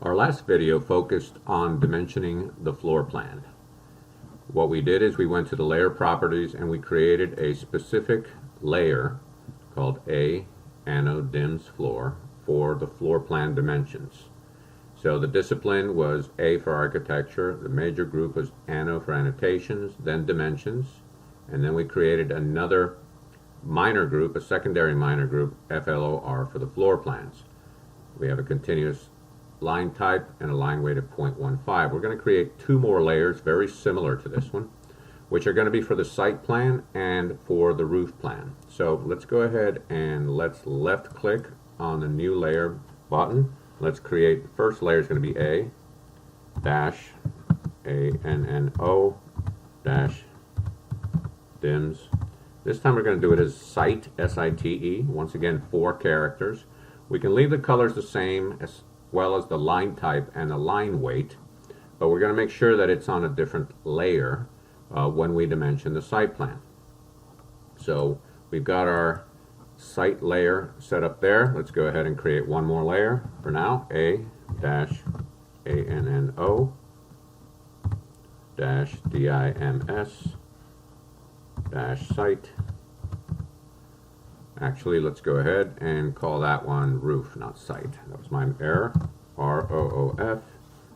Our last video focused on dimensioning the floor plan. What we did is we went to the layer properties and we created a specific layer called A Anno Dims Floor for the floor plan dimensions. So the discipline was A for architecture, the major group was Anno for annotations, then dimensions, and then we created another minor group, a secondary minor group, FLOR, for the floor plans. We have a continuous line type and a line weight of 0.15. We're going to create two more layers very similar to this one, which are going to be for the site plan and for the roof plan. So let's go ahead and let's left click on the new layer button. Let's create, the first layer is going to be A dash ANNO dash dims. This time we're going to do it as site, S-I-T-E, once again 4 characters. We can leave the colors the same as well as the line type and the line weight, but we're going to make sure that it's on a different layer when we dimension the site plan. So we've got our site layer set up there. Let's go ahead and create one more layer for now. A dash ANNO dash DIMS dash site. Actually, let's go ahead and call that one roof, not site. That was my error. ROOF.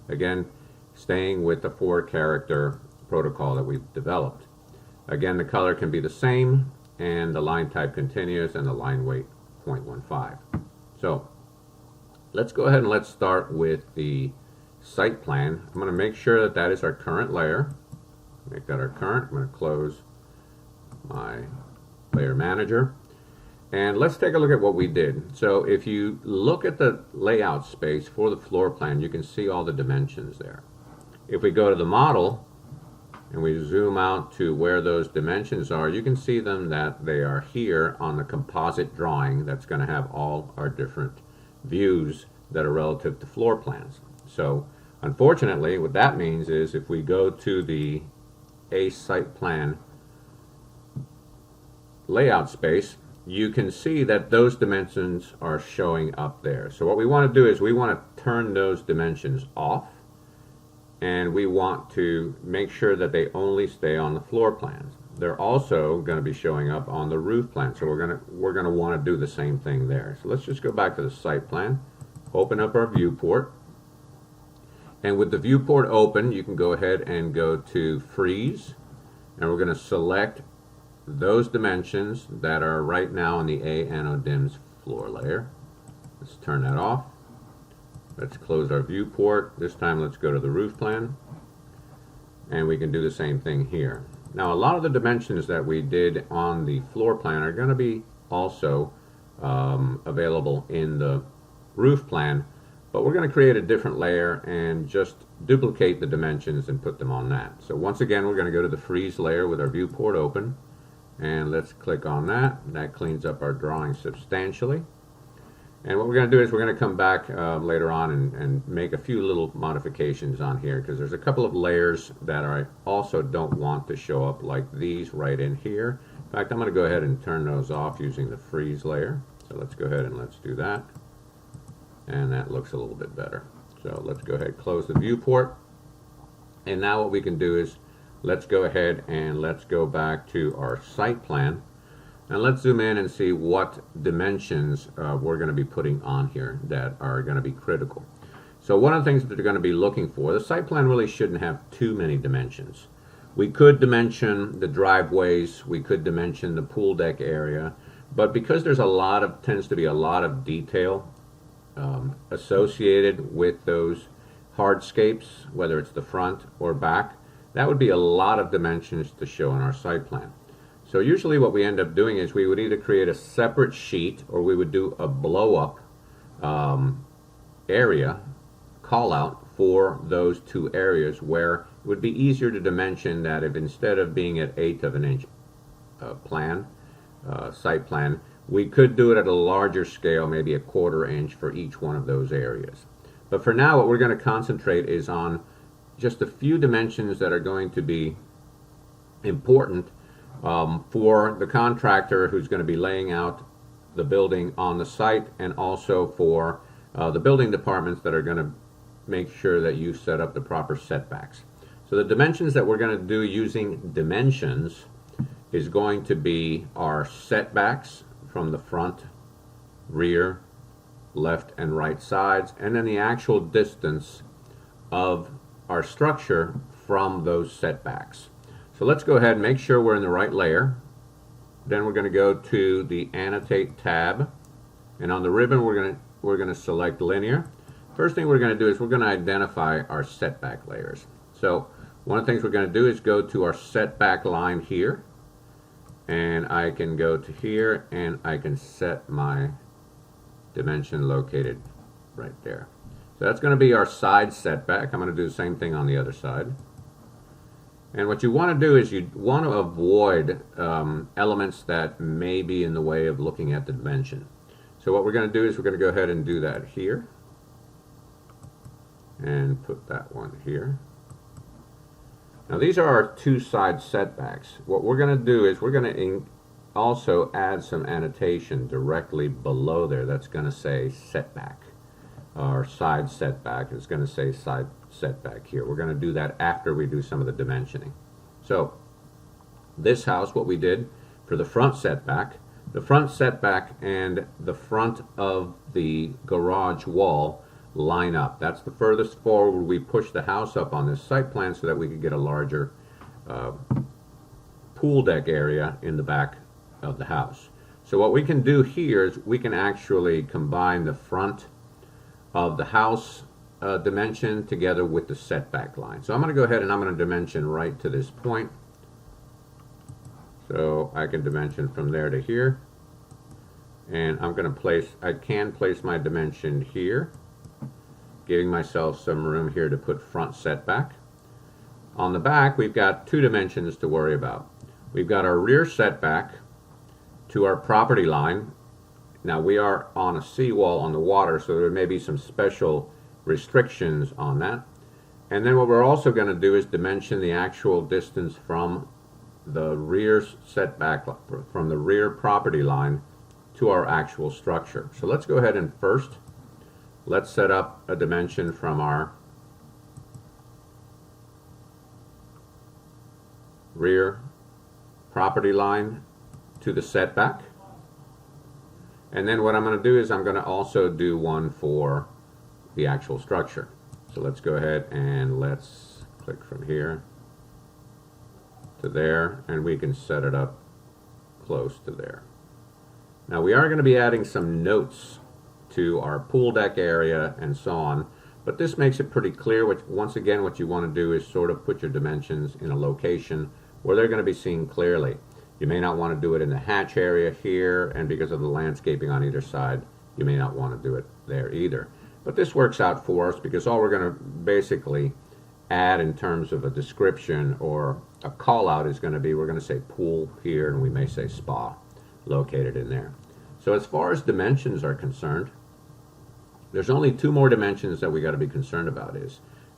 Again, staying with the 4-character protocol that we've developed. Again, the color can be the same, and the line type continuous, and the line weight 0.15. So let's go ahead and let's start with the site plan. I'm going to make sure that that is our current layer. Make that our current. I'm going to close my layer manager. And let's take a look at what we did. So if you look at the layout space for the floor plan, you can see all the dimensions there. If we go to the model and we zoom out to where those dimensions are, you can see them that they are here on the composite drawing that's going to have all our different views that are relative to floor plans. So unfortunately, what that means is if we go to the A site plan layout space, you can see that those dimensions are showing up there. So what we want to do is we want to turn those dimensions off, and we want to make sure that they only stay on the floor plans. They're also going to be showing up on the roof plan, so we're going to want to do the same thing there. So let's just go back to the site plan, open up our viewport, and with the viewport open, you can go ahead and go to freeze, and we're going to select those dimensions that are right now on the A Anno Dims floor layer. Let's turn that off. Let's close our viewport. This time let's go to the roof plan, and we can do the same thing here. Now a lot of the dimensions that we did on the floor plan are going to be also available in the roof plan, but we're going to create a different layer and just duplicate the dimensions and put them on that. So once again, we're going to go to the freeze layer with our viewport open, and let's click on that. That cleans up our drawing substantially. And what we're going to do is we're going to come back later on and make a few little modifications on here, because there's a couple of layers that I also don't want to show up like these right in here. In fact, I'm going to go ahead and turn those off using the freeze layer. So let's go ahead and let's do that. And that looks a little bit better. So let's go ahead and close the viewport. And now what we can do is let's go ahead and let's go back to our site plan, and let's zoom in and see what dimensions we're going to be putting on here that are going to be critical. So one of the things that they're going to be looking for, the site plan really shouldn't have too many dimensions. We could dimension the driveways, we could dimension the pool deck area, but because there's tends to be a lot of detail associated with those hardscapes, whether it's the front or back, that would be a lot of dimensions to show in our site plan. So usually what we end up doing is we would either create a separate sheet, or we would do a blow-up area call-out for those two areas, where it would be easier to dimension that if instead of being at 1/8 of an inch site plan, we could do it at a larger scale, maybe a 1/4 inch for each one of those areas. But for now, what we're going to concentrate is on just a few dimensions that are going to be important for the contractor who's going to be laying out the building on the site, and also for the building departments that are going to make sure that you set up the proper setbacks. So the dimensions that we're going to do using dimensions is going to be our setbacks from the front, rear, left and right sides, and then the actual distance of our structure from those setbacks. So let's go ahead and make sure we're in the right layer. Then we're going to go to the Annotate tab, and on the ribbon we're going to select Linear. First thing we're going to do is we're going to identify our setback layers. So one of the things we're going to do is go to our setback line here, and I can go to here and I can set my dimension located right there. So that's going to be our side setback. I'm going to do the same thing on the other side. And what you want to do is you want to avoid elements that may be in the way of looking at the dimension. So what we're going to do is we're going to go ahead and do that here and put that one here. Now these are our two side setbacks. What we're going to do is we're going to also add some annotation directly below there that's going to say setback. Our side setback is going to say side setback here. We're going to do that after we do some of the dimensioning. So this house, what we did for the front setback and the front of the garage wall line up. That's the furthest forward we push the house up on this site plan so that we could get a larger pool deck area in the back of the house. So what we can do here is we can actually combine the front of the house dimension together with the setback line. So I'm going to go ahead and I'm going to dimension right to this point. So I can dimension from there to here, and I'm going to place, I can place my dimension here, giving myself some room here to put front setback. On the back we've got two dimensions to worry about. We've got our rear setback to our property line. Now we are on a seawall on the water, so there may be some special restrictions on that. And then what we're also going to do is dimension the actual distance from the rear setback, from the rear property line to our actual structure. So let's go ahead and first let's set up a dimension from our rear property line to the setback. And then what I'm going to do is I'm going to also do one for the actual structure. So let's go ahead and let's click from here to there, and we can set it up close to there. Now we are going to be adding some notes to our pool deck area and so on, but this makes it pretty clear. Once again, what you want to do is sort of put your dimensions in a location where they're going to be seen clearly. You may not want to do it in the hatch area here, and because of the landscaping on either side, you may not want to do it there either. But this works out for us because all we're going to basically add in terms of a description or a call out is going to be, we're going to say pool here, and we may say spa located in there. So as far as dimensions are concerned, there's only two more dimensions that we got to be concerned about.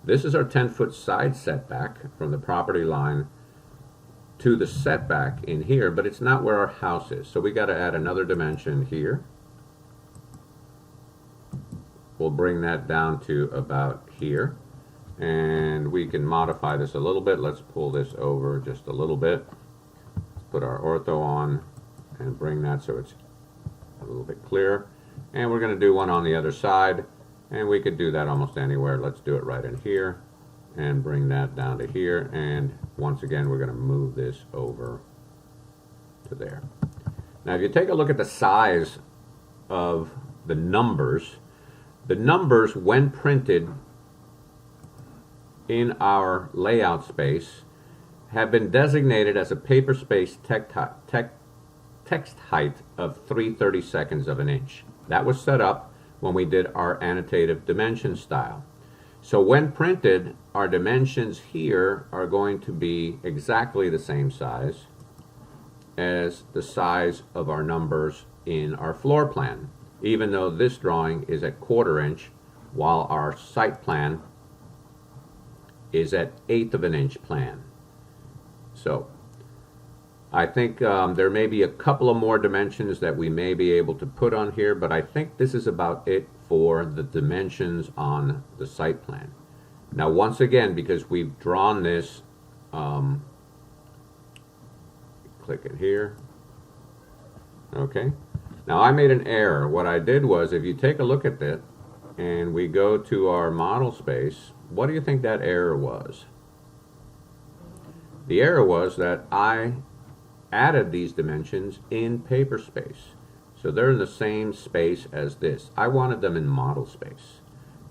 This is our 10-foot side setback from the property line to the setback in here, but it's not where our house is. So we got to add another dimension here. We'll bring that down to about here, and we can modify this a little bit. Let's pull this over just a little bit. Let's put our ortho on and bring that so it's a little bit clearer. And we're going to do one on the other side, and we could do that almost anywhere. Let's do it right in here and bring that down to here, and once again we're going to move this over to there. Now if you take a look at the size of the numbers when printed in our layout space have been designated as a paper space text height of 3/32 of an inch. That was set up when we did our annotative dimension style. So when printed, our dimensions here are going to be exactly the same size as the size of our numbers in our floor plan, even though this drawing is at 1/4 inch while our site plan is at 1/8 of an inch plan. So I think there may be a couple of more dimensions that we may be able to put on here, but I think this is about it for the dimensions on the site plan. Now once again, because we've drawn this, click it here. Okay. Now I made an error. What I did was, if you take a look at it and we go to our model space, what do you think that error was? The error was that I added these dimensions in paper space. So they're in the same space as this. I wanted them in model space.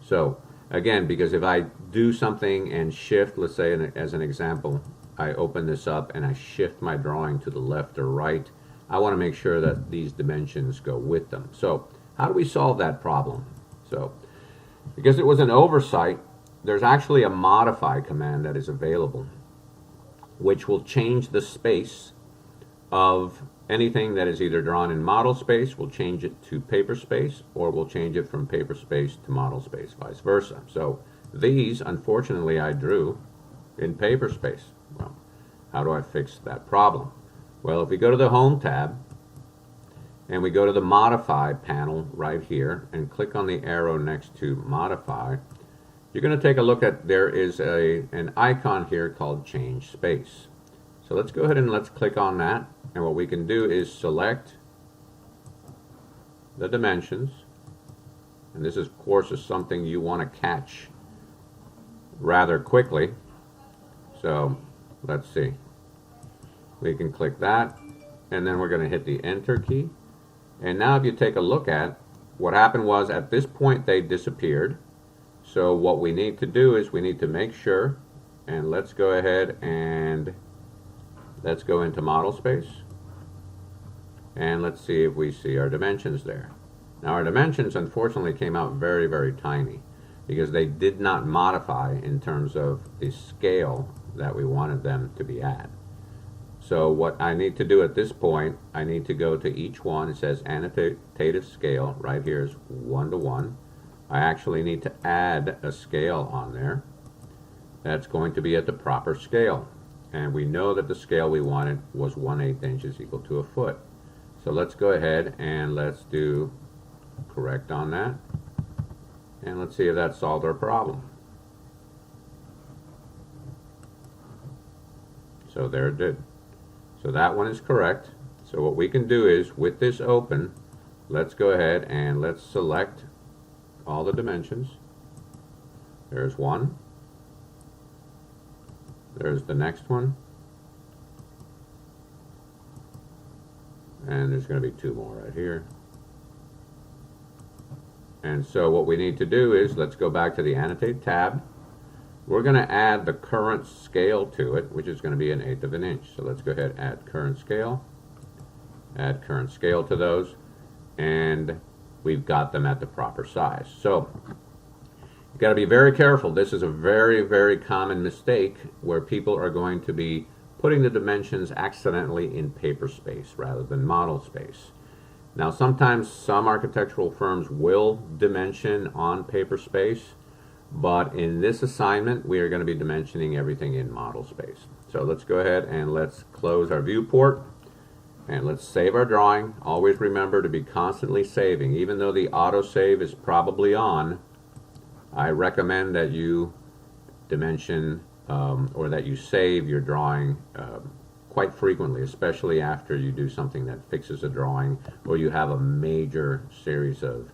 So again, because if I do something and shift, let's say as an example, I open this up and I shift my drawing to the left or right, I want to make sure that these dimensions go with them. So how do we solve that problem? So because it was an oversight, there's actually a modify command that is available, which will change the space of anything that is either drawn in model space. We'll change it to paper space, or we'll change it from paper space to model space, vice versa. So these, unfortunately, I drew in paper space. Well, how do I fix that problem? Well, if we go to the Home tab and we go to the Modify panel right here and click on the arrow next to Modify, you're going to take a look at, there is an icon here called Change Space. So let's go ahead and let's click on that, and what we can do is select the dimensions, and this of course is something you want to catch rather quickly. So let's see, we can click that, and then we're going to hit the Enter key. And now if you take a look at what happened was, at this point they disappeared. So what we need to do is we need to make sure, and let's go ahead and let's go into model space, and let's see if we see our dimensions there. Now our dimensions unfortunately came out very, very tiny because they did not modify in terms of the scale that we wanted them to be at. So what I need to do at this point, I need to go to each one. It says annotative scale right here is 1:1. I actually need to add a scale on there that's going to be at the proper scale. And we know that the scale we wanted was 1/8 inches equal to a foot. So let's go ahead and let's do correct on that. And let's see if that solved our problem. So there it did. So that one is correct. So what we can do is, with this open, let's go ahead and let's select all the dimensions. There's one. There's the next one. And there's going to be two more right here. And so what we need to do is, let's go back to the Annotate tab. We're going to add the current scale to it, which is going to be 1/8 of an inch. So let's go ahead and add current scale. Add current scale to those. And we've got them at the proper size. So you've got to be very careful. This is a very, very common mistake where people are going to be putting the dimensions accidentally in paper space rather than model space. Now sometimes some architectural firms will dimension on paper space, but in this assignment we are going to be dimensioning everything in model space. So let's go ahead and let's close our viewport and let's save our drawing. Always remember to be constantly saving. Even though the autosave is probably on, I recommend that you dimension or that you save your drawing quite frequently, especially after you do something that fixes a drawing or you have a major series of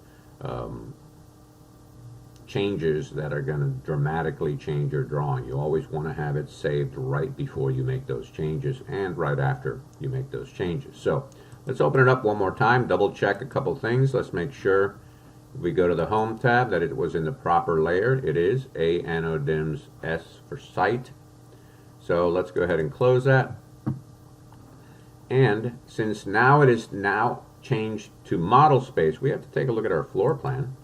changes that are going to dramatically change your drawing. You always want to have it saved right before you make those changes and right after you make those changes. So let's open it up one more time, double check a couple things. Let's make sure we go to the Home tab that it was in the proper layer. It is A Annodims S for site. So let's go ahead and close that. And since now it is now changed to model space, we have to take a look at our floor plan.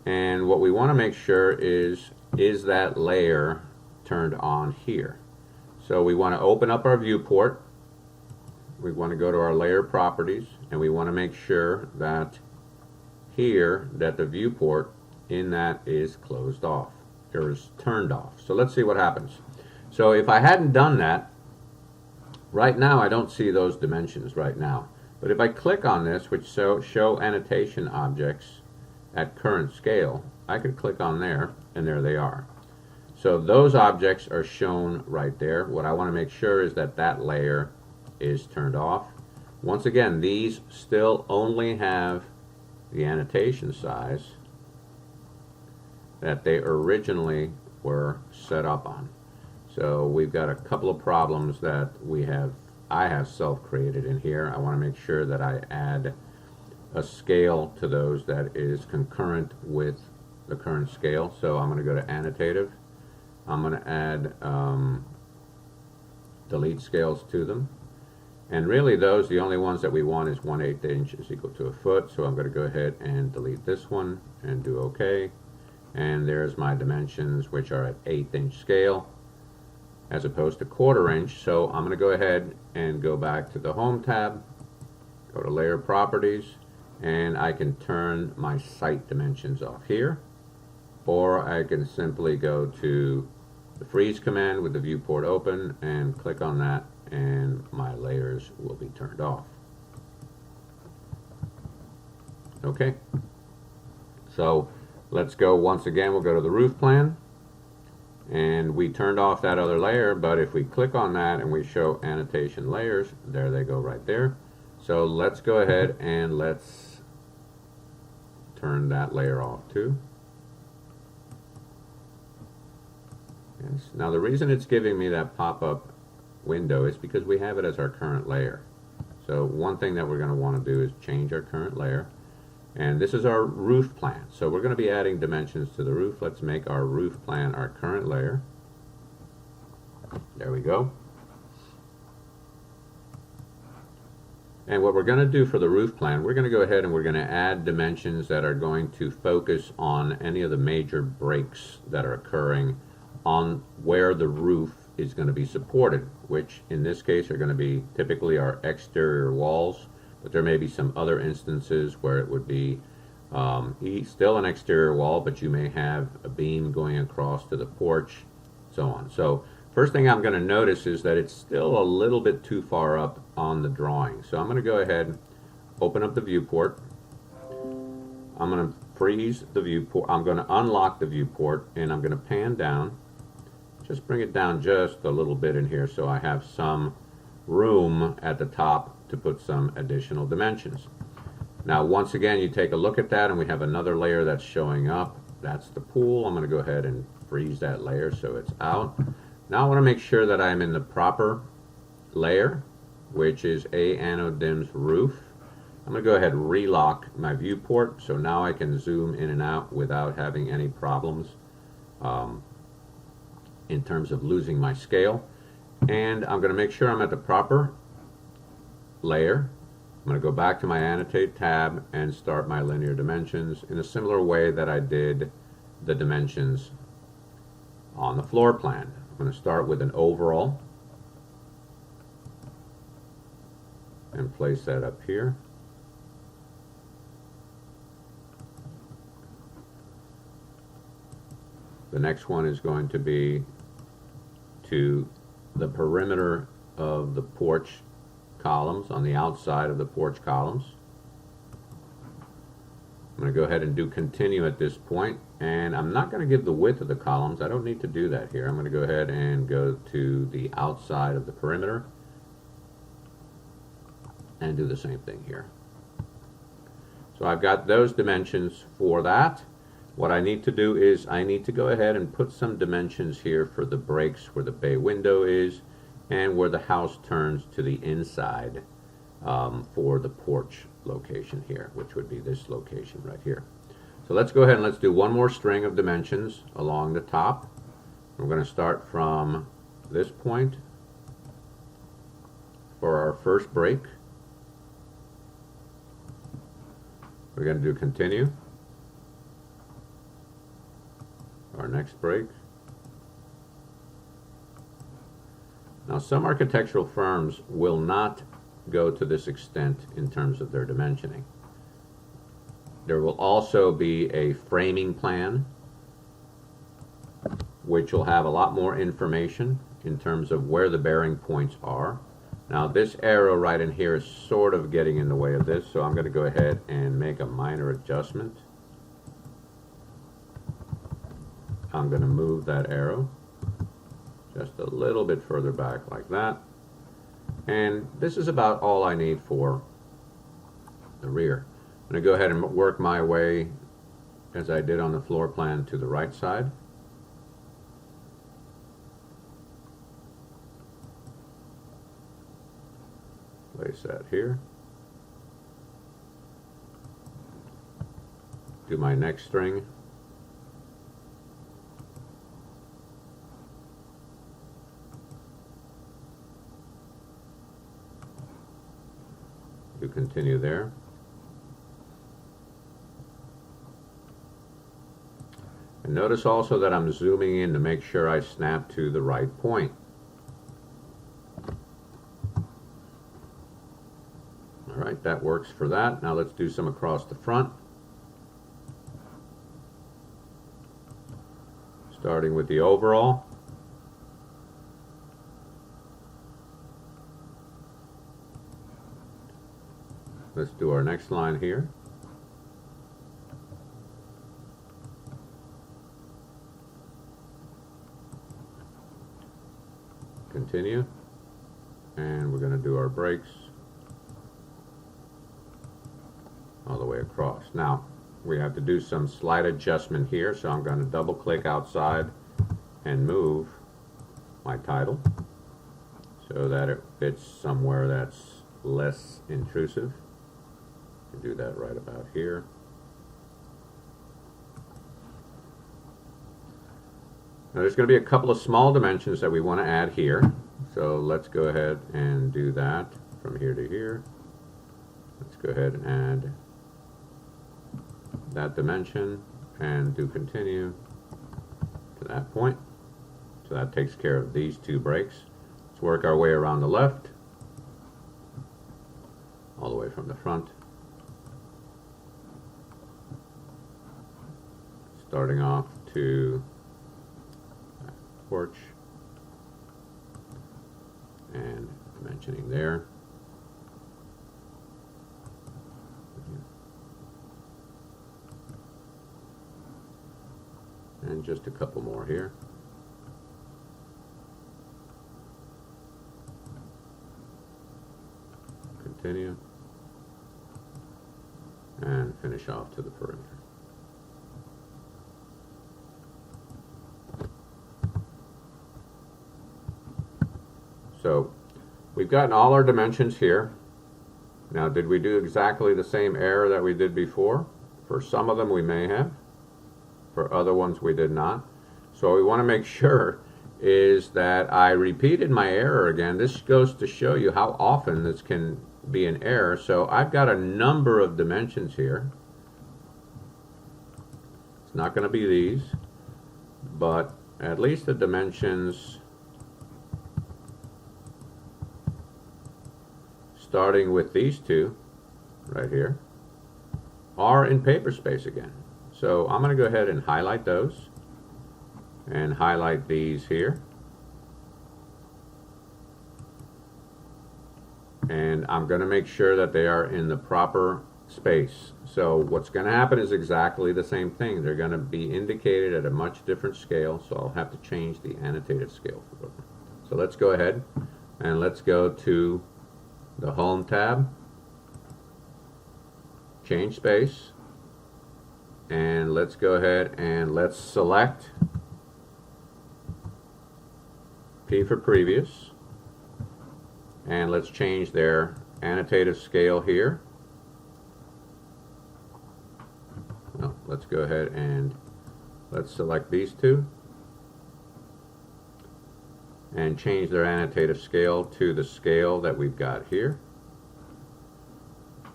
And what we want to make sure is that layer turned on here. So we want to open up our viewport. We want to go to our layer properties, and we want to make sure that here that the viewport in that is closed off, or is turned off. So let's see what happens. So if I hadn't done that, right now I don't see those dimensions right now. But if I click on this, which show annotation objects, at current scale, I could click on there, and there they are. So those objects are shown right there. What I want to make sure is that that layer is turned off. Once again, these still only have the annotation size that they originally were set up on. So we've got a couple of problems that I have self-created in here. I want to make sure that I add a scale to those that is concurrent with the current scale. So I'm going to go to annotative. I'm going to add delete scales to them. And really those, the only ones that we want is 1/8 inch is equal to a foot. So I'm going to go ahead and delete this one and do OK. And there's my dimensions, which are at 1/8 inch scale as opposed to 1/4 inch. So I'm going to go ahead and go back to the Home tab, go to Layer Properties, and I can turn my site dimensions off here, or I can simply go to the freeze command with the viewport open and click on that, and my layers will be turned off. Okay, so let's go once again. We'll go to the roof plan, and we turned off that other layer, but if we click on that and we show annotation layers, there they go right there. So let's go ahead and let's turn that layer off too. Yes. Now the reason it's giving me that pop-up window is because we have it as our current layer. So one thing that we're going to want to do is change our current layer. And this is our roof plan. So we're going to be adding dimensions to the roof. Let's make our roof plan our current layer. There we go. And what we're going to do for the roof plan, we're going to go ahead and we're going to add dimensions that are going to focus on any of the major breaks that are occurring on where the roof is going to be supported, which in this case are going to be typically our exterior walls, but there may be some other instances where it would be still an exterior wall, but you may have a beam going across to the porch, so on. So first thing I'm going to notice is that it's still a little bit too far up on the drawing. So I'm going to go ahead and open up the viewport. I'm going to freeze the viewport. I'm going to unlock the viewport, and I'm going to pan down. Just bring it down just a little bit in here so I have some room at the top to put some additional dimensions. Now once again, you take a look at that, and we have another layer that's showing up. That's the pool. I'm going to go ahead and freeze that layer so it's out. Now I want to make sure that I'm in the proper layer, which is Anodim's roof. I'm going to go ahead and relock my viewport, so now I can zoom in and out without having any problems in terms of losing my scale. And I'm going to make sure I'm at the proper layer. I'm going to go back to my Annotate tab and start my linear dimensions in a similar way that I did the dimensions on the floor plan. I'm going to start with an overall and place that up here. The next one is going to be to the perimeter of the porch columns, on the outside of the porch columns. I'm going to go ahead and do continue at this point, and I'm not going to give the width of the columns. I don't need to do that here. I'm going to go ahead and go to the outside of the perimeter and do the same thing here. So I've got those dimensions for that. What I need to do is I need to go ahead and put some dimensions here for the breaks where the bay window is and where the house turns to the inside for the porch location here, which would be this location right here. So let's go ahead and let's do one more string of dimensions along the top. We're going to start from this point for our first break. We're going to do continue. Our next break. Now some architectural firms will not go to this extent in terms of their dimensioning. There will also be a framing plan which will have a lot more information in terms of where the bearing points are. Now this arrow right in here is sort of getting in the way of this, so I'm going to go ahead and make a minor adjustment. I'm going to move that arrow just a little bit further back like that. And this is about all I need for the rear. I'm going to go ahead and work my way, as I did on the floor plan, to the right side. Place that here. Do my next string. Do continue there. And notice also that I'm zooming in to make sure I snap to the right point. Alright, that works for that. Now let's do some across the front. Starting with the overall. Let's do our next line here. Continue. And we're going to do our breaks all the way across. Now, we have to do some slight adjustment here, so I'm going to double click outside and move my title so that it fits somewhere that's less intrusive. Do that right about here. Now there's going to be a couple of small dimensions that we want to add here, so let's go ahead and do that from here to here. Let's go ahead and add that dimension and do continue to that point. So that takes care of these two breaks. Let's work our way around the left, all the way from the front, starting off to that porch and dimensioning there. And just a couple more here. Continue. And finish off to the perimeter. So we've gotten all our dimensions here. Now, did we do exactly the same error that we did before? For some of them we may have. For other ones we did not. So what we want to make sure is that I repeated my error again. This goes to show you how often this can be an error. So I've got a number of dimensions here. It's not going to be these, but at least the dimensions starting with these two right here are in paper space again. So I'm going to go ahead and highlight those and highlight these here. And I'm going to make sure that they are in the proper space. So what's going to happen is exactly the same thing. They're going to be indicated at a much different scale, so I'll have to change the annotated scale for them. So let's go ahead and let's go to the Home tab, change space, and let's go ahead and let's select P for previous, and let's change their annotative scale here. No, let's go ahead and let's select these two and change their annotative scale to the scale that we've got here.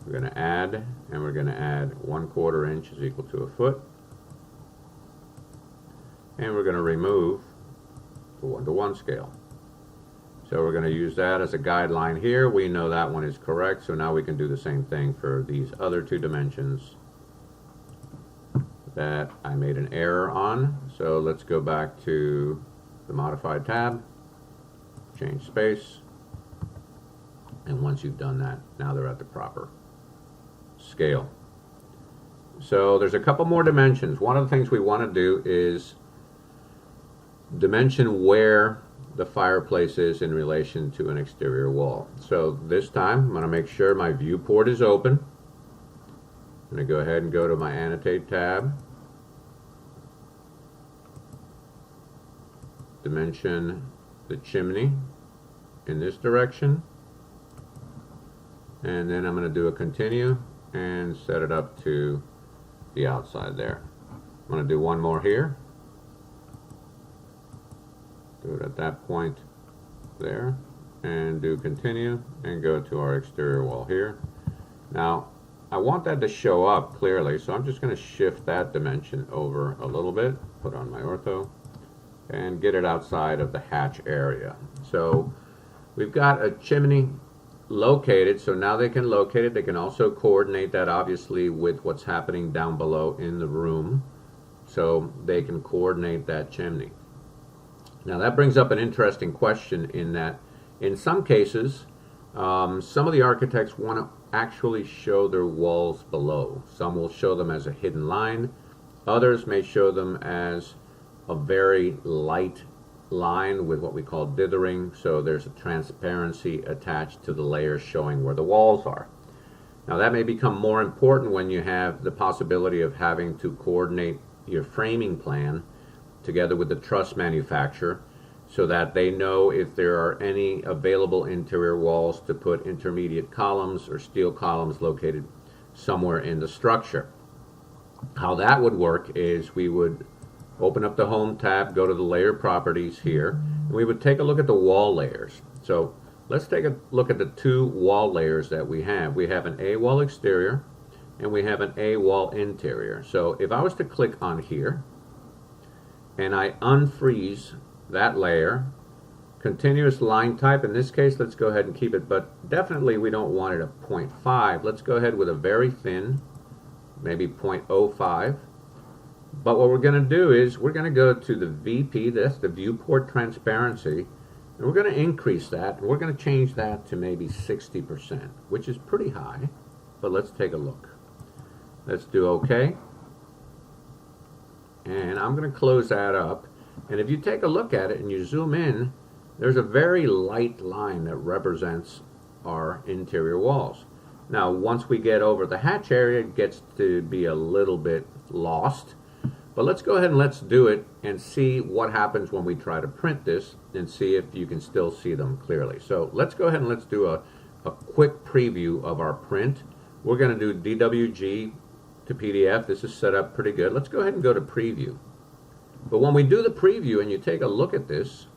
We're going to add, and we're going to add 1/4 inch is equal to a foot. And we're going to remove the 1:1 scale. So we're going to use that as a guideline here. We know that one is correct, so now we can do the same thing for these other two dimensions that I made an error on. So let's go back to the Modified tab, change space, and once you've done that, now they're at the proper scale. So there's a couple more dimensions. One of the things we want to do is dimension where the fireplace is in relation to an exterior wall. So this time I'm going to make sure my viewport is open. I'm going to go ahead and go to my Annotate tab, dimension the chimney in this direction, and then I'm going to do a continue and set it up to the outside there. I'm going to do one more here. Do it at that point there, and do continue, and go to our exterior wall here. Now I want that to show up clearly, so I'm just going to shift that dimension over a little bit, put on my ortho, and get it outside of the hatch area. So we've got a chimney located, so now they can locate it. They can also coordinate that obviously with what's happening down below in the room, so they can coordinate that chimney. Now that brings up an interesting question, in that in some cases some of the architects want to actually show their walls below. Some will show them as a hidden line, others may show them as a very light line with what we call dithering, so there's a transparency attached to the layers showing where the walls are. Now that may become more important when you have the possibility of having to coordinate your framing plan together with the truss manufacturer, so that they know if there are any available interior walls to put intermediate columns or steel columns located somewhere in the structure. How that would work is we would open up the Home tab, go to the Layer Properties here, and we would take a look at the wall layers. So let's take a look at the two wall layers that we have. We have an A-wall exterior and we have an A-wall interior. So if I was to click on here and I unfreeze that layer, continuous line type, in this case let's go ahead and keep it, but definitely we don't want it at 0.5. Let's go ahead with a very thin, maybe 0.05. But what we're going to do is we're going to go to the VP, that's the viewport transparency, and we're going to increase that, and we're going to change that to maybe 60%, which is pretty high, but let's take a look. Let's do OK, and I'm going to close that up. And if you take a look at it and you zoom in, there's a very light line that represents our interior walls. Now once we get over the hatch area, it gets to be a little bit lost, but let's go ahead and let's do it and see what happens when we try to print this and see if you can still see them clearly. So let's go ahead and let's do a quick preview of our print. We're going to do DWG to PDF. This is set up pretty good. Let's go ahead and go to preview. But when we do the preview and you take a look at this,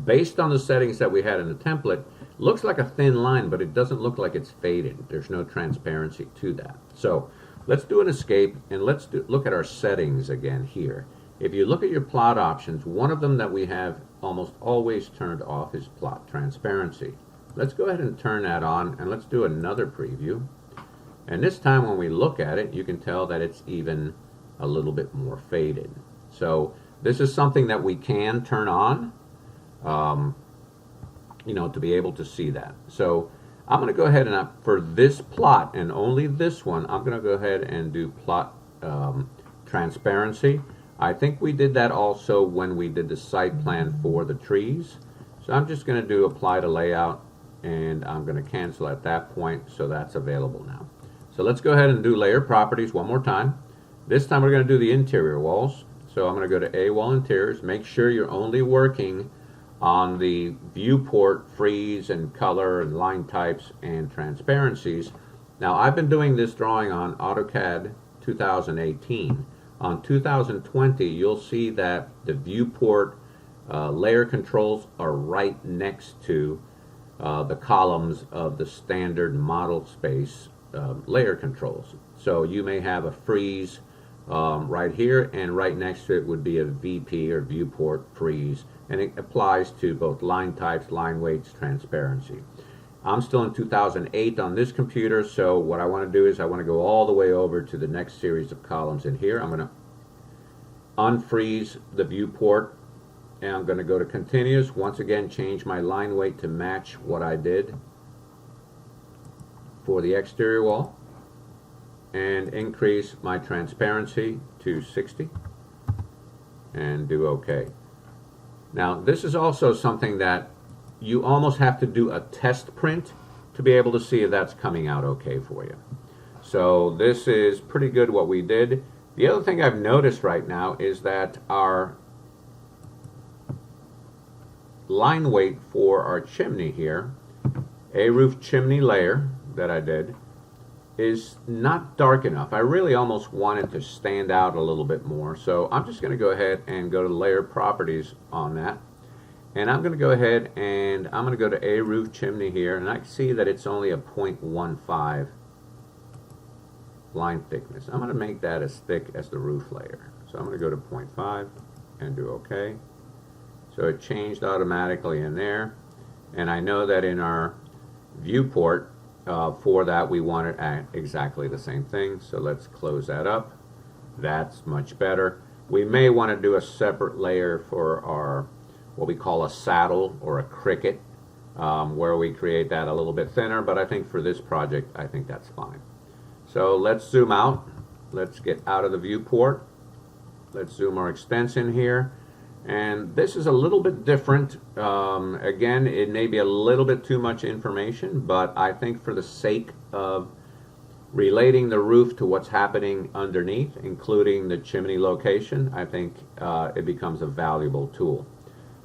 based on the settings that we had in the template, looks like a thin line, but it doesn't look like it's faded. There's no transparency to that. So let's do an escape and let's look at our settings again here. If you look at your plot options, one of them that we have almost always turned off is plot transparency. Let's go ahead and turn that on, and let's do another preview. And this time when we look at it, you can tell that it's even a little bit more faded. So this is something that we can turn on, to be able to see that. So I'm going to go ahead and for this plot and only this one, I'm going to go ahead and do plot transparency. I think we did that also when we did the site plan for the trees. So I'm just going to do apply to layout, and I'm going to cancel at that point, so that's available now. So let's go ahead and do layer properties one more time. This time we're going to do the interior walls. So I'm going to go to A-wall interiors. Make sure you're only working on the viewport freeze and color and line types and transparencies. Now I've been doing this drawing on AutoCAD 2018. On 2020 you'll see that the viewport layer controls are right next to the columns of the standard model space layer controls. So you may have a freeze right here, and right next to it would be a VP or viewport freeze, and it applies to both line types, line weights, transparency. I'm still in 2008 on this computer, so what I want to do is I want to go all the way over to the next series of columns in here. I'm going to unfreeze the viewport, and I'm going to go to continuous. Once again, change my line weight to match what I did for the exterior wall, and increase my transparency to 60 and do OK. Now this is also something that you almost have to do a test print to be able to see if that's coming out okay for you. So this is pretty good what we did. The other thing I've noticed right now is that our line weight for our chimney here, a roof chimney layer that I did, is not dark enough. I really almost want it to stand out a little bit more. So I'm just going to go ahead and go to layer properties on that. And I'm going to go ahead and I'm going to go to a roof chimney here, and I can see that it's only a 0.15 line thickness. I'm going to make that as thick as the roof layer. So I'm going to go to 0.5 and do OK. So it changed automatically in there. And I know that in our viewport for that we want it at exactly the same thing. So let's close that up. That's much better. We may want to do a separate layer for our what we call a saddle or a cricket, where we create that a little bit thinner, but I think for this project I think that's fine. So let's zoom out. Let's get out of the viewport. Let's zoom our extension here. And this is a little bit different. Again, it may be a little bit too much information, but I think for the sake of relating the roof to what's happening underneath, including the chimney location, I think it becomes a valuable tool.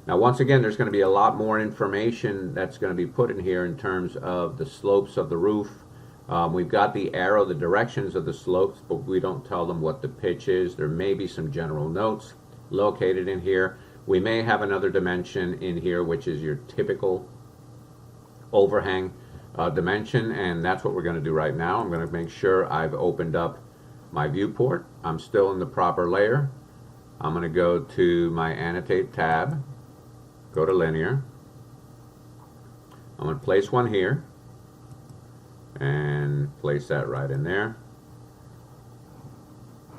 Now once again, there's going to be a lot more information that's going to be put in here in terms of the slopes of the roof. We've got the arrow, the directions of the slopes, but we don't tell them what the pitch is. There may be some general notes located in here. We may have another dimension in here, which is your typical overhang dimension, and that's what we're going to do right now. I'm going to make sure I've opened up my viewport. I'm still in the proper layer. I'm going to go to my Annotate tab, go to Linear. I'm going to place one here and place that right in there.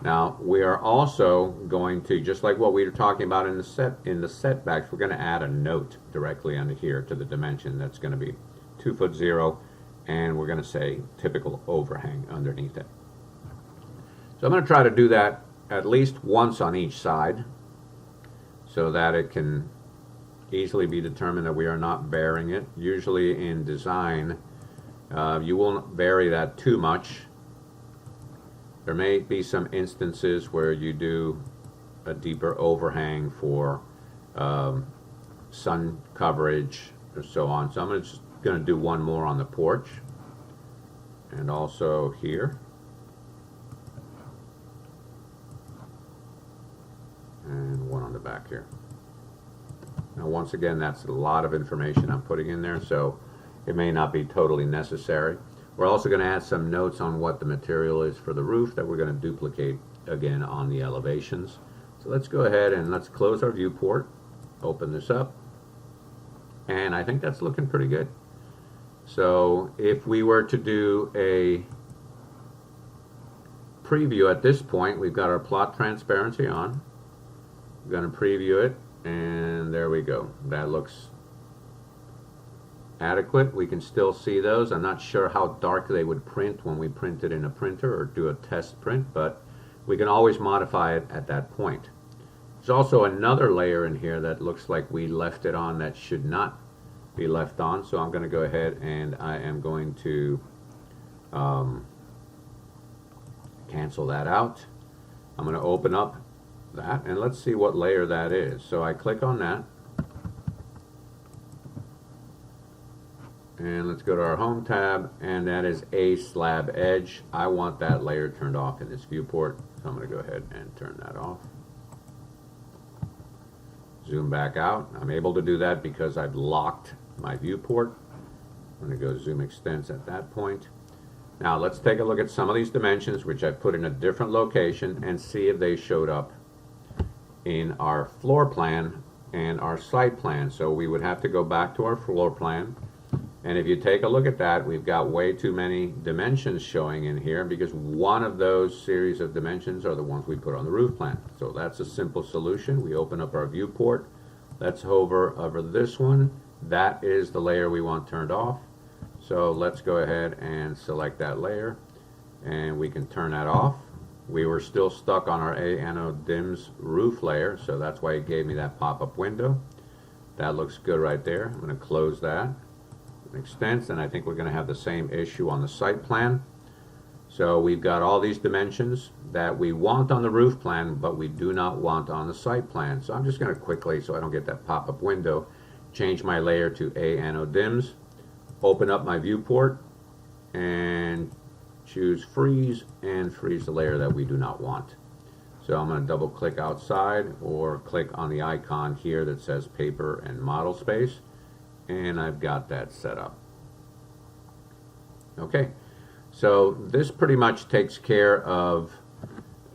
Now we are also going to, just like what we were talking about in the setbacks, we're going to add a note directly under here to the dimension that's going to be 2'0", and we're going to say typical overhang underneath it. So I'm going to try to do that at least once on each side so that it can easily be determined that we are not bearing it. Usually in design you won't vary that too much. There may be some instances where you do a deeper overhang for sun coverage or so on. So I'm just going to do one more on the porch and also here. And one on the back here. Now once again, that's a lot of information I'm putting in there, so it may not be totally necessary. We're also going to add some notes on what the material is for the roof that we're going to duplicate again on the elevations. So let's go ahead and let's close our viewport, open this up, and I think that's looking pretty good. So if we were to do a preview at this point, we've got our plot transparency on. We're going to preview it, and there we go. That looks adequate. We can still see those. I'm not sure how dark they would print when we print it in a printer or do a test print, but we can always modify it at that point. There's also another layer in here that looks like we left it on that should not be left on, so I'm going to go ahead and I am going to cancel that out. I'm going to open up that and let's see what layer that is. So I click on that and let's go to our home tab, and that is a slab edge. I want that layer turned off in this viewport, so I'm going to go ahead and turn that off. Zoom back out. I'm able to do that because I've locked my viewport. I'm going to go zoom extents at that point. Now let's take a look at some of these dimensions which I put in a different location and see if they showed up in our floor plan and our site plan. So we would have to go back to our floor plan, and if you take a look at that, we've got way too many dimensions showing in here because one of those series of dimensions are the ones we put on the roof plan. So that's a simple solution. We open up our viewport. Let's hover over this one. That is the layer we want turned off. So let's go ahead and select that layer, and we can turn that off. We were still stuck on our Anno Dims roof layer, so that's why it gave me that pop-up window. That looks good right there. I'm going to close that. Extents, and I think we're going to have the same issue on the site plan. So we've got all these dimensions that we want on the roof plan, but we do not want on the site plan. So I'm just going to quickly, so I don't get that pop-up window, change my layer to Anno Dims, open up my viewport, and choose freeze, and freeze the layer that we do not want. So I'm going to double click outside or click on the icon here that says paper and model space, and I've got that set up. Okay, so this pretty much takes care of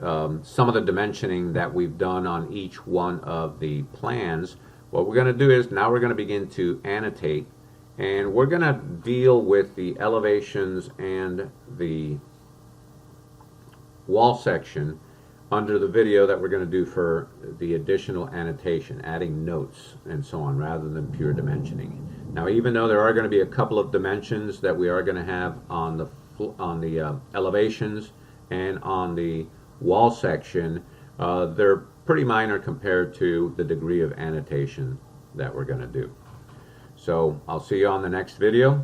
some of the dimensioning that we've done on each one of the plans. What we're going to do is now we're going to begin to annotate, and we're going to deal with the elevations and the wall section under the video that we're going to do for the additional annotation, adding notes and so on, rather than pure dimensioning. Now, even though there are going to be a couple of dimensions that we are going to have on the elevations and on the wall section, they're pretty minor compared to the degree of annotation that we're going to do. So I'll see you on the next video.